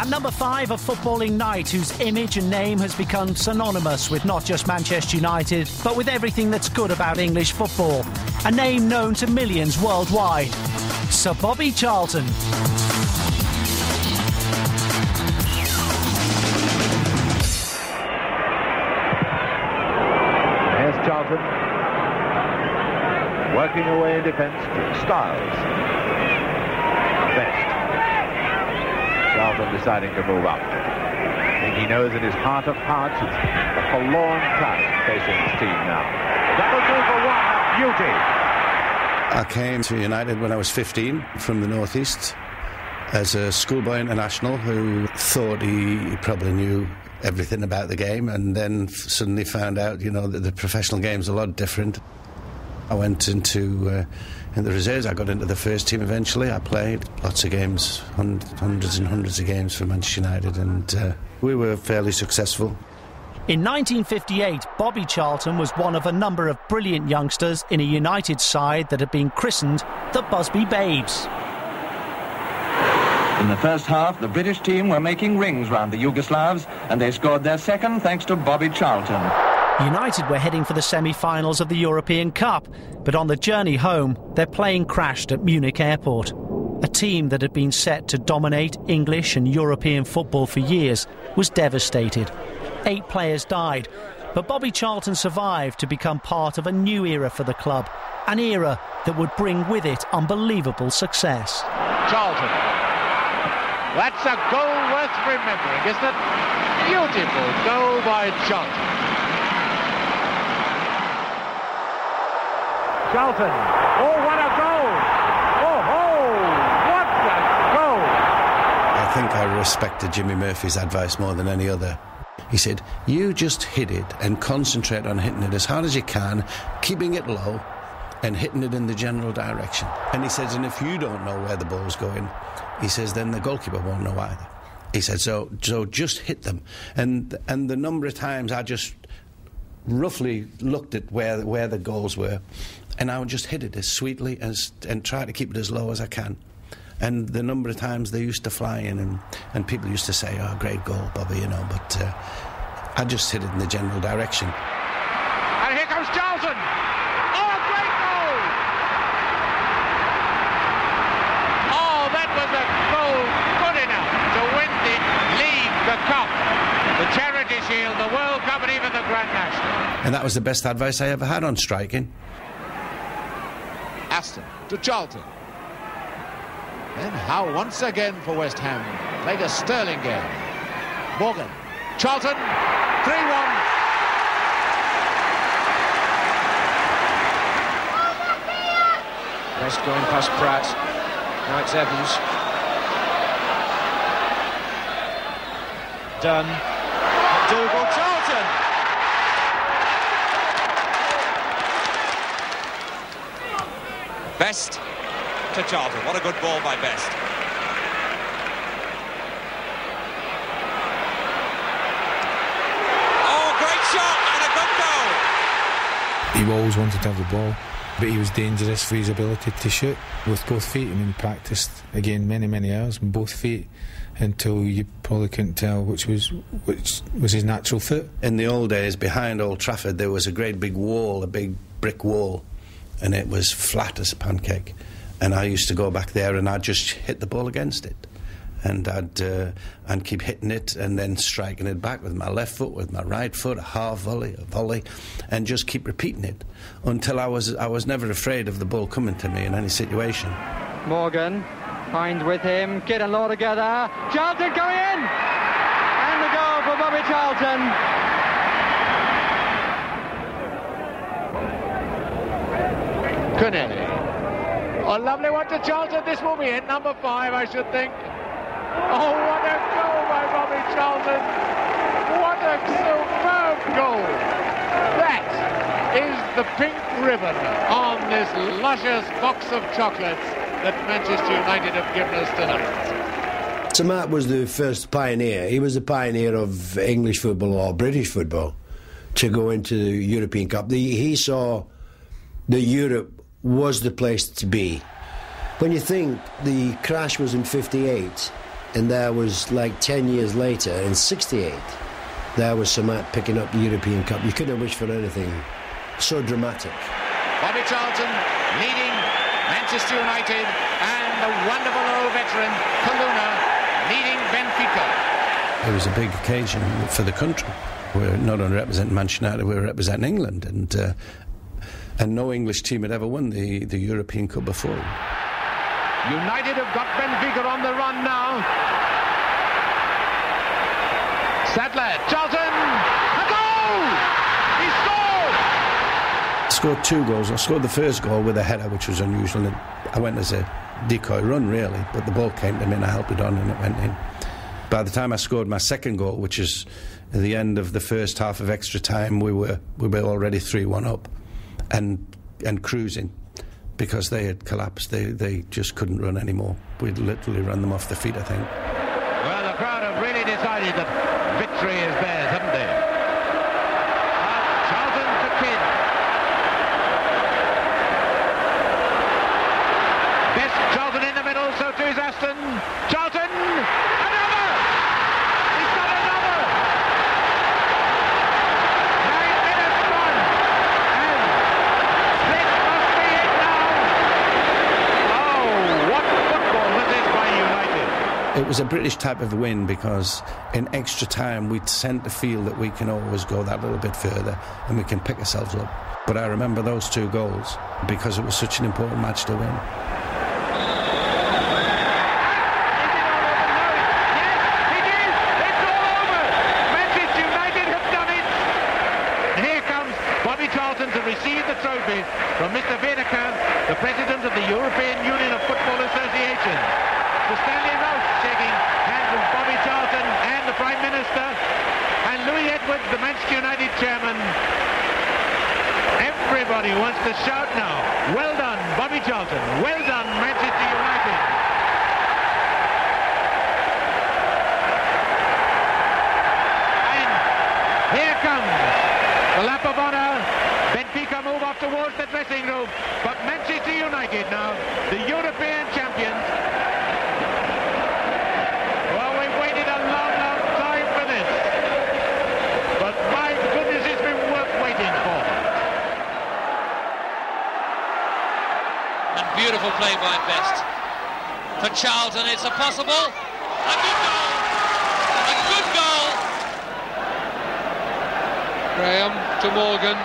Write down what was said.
At number 5, a footballing knight whose image and name has become synonymous with not just Manchester United, but with everything that's good about English football. A name known to millions worldwide. Sir Bobby Charlton. Here's Charlton. Working away in defence to Styles. Best. Charlton deciding to move up. I think he knows in his heart of hearts it's a forlorn task facing his team now. Double two for one. Beauty. I came to United when I was 15 from the northeast as a schoolboy international who thought he probably knew everything about the game, and then suddenly found out, you know, that the professional game's a lot different. I went into in the reserves. I got into the first team eventually. I played lots of games, hundreds and hundreds of games for Manchester United, and we were fairly successful. In 1958, Bobby Charlton was one of a number of brilliant youngsters in a United side that had been christened the Busby Babes. In the first half, the British team were making rings round the Yugoslavs, and they scored their second thanks to Bobby Charlton. United were heading for the semi-finals of the European Cup, but on the journey home, their plane crashed at Munich Airport. A team that had been set to dominate English and European football for years was devastated. 8 players died, but Bobby Charlton survived to become part of a new era for the club, an era that would bring with it unbelievable success. Charlton. That's a goal worth remembering, isn't it? Beautiful goal by Charlton. Charlton. Oh, what a goal! Oh, what a goal! I think I respected Jimmy Murphy's advice more than any other. He said, you just hit it and concentrate on hitting it as hard as you can, keeping it low and hitting it in the general direction. And he says, and if you don't know where the ball's going, he says, then the goalkeeper won't know either. He said, so just hit them. And the number of times I just roughly looked at where the goals were, and I would just hit it as sweetly and try to keep it as low as I can. And the number of times they used to fly in, and people used to say, oh, great goal, Bobby, you know, but I just hit it in the general direction. And here comes Charlton! Oh, great goal! Oh, that was a goal good enough to win the league, the cup, the Charity Shield, the World Cup, and even the Grand National. And that was the best advice I ever had on striking. Aston to Charlton. And Howe once again for West Ham. Played a sterling game. Morgan. Charlton. 3-1. West going past Pratt. Now it's Evans. Dunn. Dougal. Charlton. Best to Charlton. What a good ball by Best. Oh, great shot and a good goal. He always wanted to have the ball, but he was dangerous for his ability to shoot with both feet. I mean, he practiced again many hours with both feet until you probably couldn't tell which was his natural foot. In the old days, behind Old Trafford, there was a great big wall, a big brick wall, and it was flat as a pancake. And I used to go back there and I'd just hit the ball against it. And I'd keep hitting it and then striking it back with my left foot, with my right foot, a half volley, a volley, and just keep repeating it until I was never afraid of the ball coming to me in any situation. Morgan, Hind with him, Kidd and Law together. Charlton going in! And the goal for Bobby Charlton. Connelly. A lovely one to Charlton. This will be it. Number 5, I should think. Oh, what a goal by Bobby Charlton. What a superb goal. That is the pink ribbon on this luscious box of chocolates that Manchester United have given us tonight. So Matt was the first pioneer. He was the pioneer of English football or British football to go into the European Cup. He saw that Europe was the place to be. When you think the crash was in 58 And there was like 10 years later, in '68, there was Samat picking up the European Cup. You couldn't wish for anything so dramatic. Bobby Charlton leading Manchester United, and the wonderful old veteran Kaluna leading Benfica. It was a big occasion for the country. We're not only representing Manchester United, we're representing England, and no English team had ever won the European Cup before. United have got Benfica on the run now. Sadler, Charlton, a goal! He scored! I scored 2 goals. I scored the first goal with a header, which was unusual. I went as a decoy run, really, but the ball came to me and I helped it on and it went in. By the time I scored my second goal, which is at the end of the first half of extra time, we were already 3-1 up and cruising, because they had collapsed. They just couldn't run anymore. We'd literally run them off the feet, I think. Well, the crowd have really decided that victory is theirs, haven't they? Charlton to Kidd. Best Charlton in the middle, so too is Aston. Charlton, another! He's got another! 9 minutes gone, and this must be it now. Oh, what football this is by United. It was a British type of win, because in extra time we tend to feel that we can always go that little bit further and we can pick ourselves up. But I remember those 2 goals because it was such an important match to win. To receive the trophy from Mr. Vederkamp, the President of the European Union of Football Association. To Stanley Rouse shaking hands with Bobby Charlton and the Prime Minister, and Louis Edwards, the Manchester United Chairman. Everybody wants to shout now, well done Bobby Charlton, well done Manchester United. And here comes the lap of honour. Benfica move off towards the dressing room, but Manchester United now, the European champions. Well, we've waited a long, long time for this, but my goodness, it's been worth waiting for. And beautiful play by Best. For Charlton, it's a possible. A good goal! A good goal! Graham to Morgan.